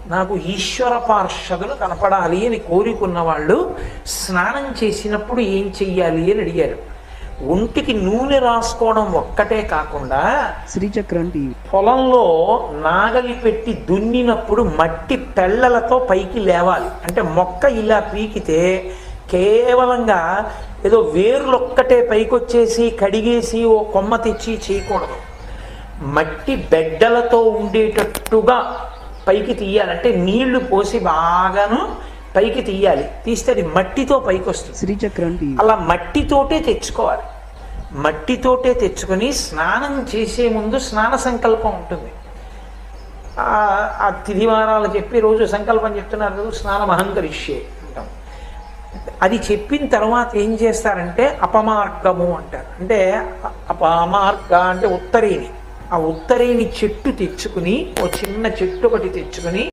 నాకు ఈశ్వర పార్షదులు కనపడాలి అని కోరుకున్న వాళ్ళు స్నానం చేసినప్పుడు ఏం చెయ్యాలి అని అడిగారు. ఒంటికి నూనె రాసుకోవడం ఒక్కటే కాకుండా శ్రీచక్రం టీవీ పొలంలో నాగలి పెట్టి దున్నినప్పుడు మట్టి పెళ్ళలతో పైకి లేవాలి. అంటే మొక్క ఇలా పీకితే కేవలంగా ఏదో వేర్లొక్కటే పైకొచ్చేసి కడిగేసి ఓ కొమ్మ తెచ్చి చేయకూడదు. మట్టి బెడ్డలతో ఉండేటట్టుగా పైకి తీయాలంటే నీళ్లు పోసి బాగాను పైకి తీయాలి. తీస్తే అది మట్టితో పైకి వస్తుంది. శ్రీచక్రం టీవీ అలా మట్టితోటే తెచ్చుకోవాలి. మట్టితోటే తెచ్చుకొని స్నానం చేసే ముందు స్నాన సంకల్పం ఉంటుంది. ఆ తిథివారాలు చెప్పి రోజు సంకల్పం చెప్తున్నారు, స్నానం అహంకరిష్యే అంటాం. అది చెప్పిన తర్వాత ఏం చేస్తారంటే అపమార్గము అంటారు. అంటే అపమార్గ అంటే ఉత్తరేణి. ఆ ఉత్తరేణి చెట్టు తెచ్చుకుని, ఓ చిన్న చెట్టు ఒకటి తెచ్చుకుని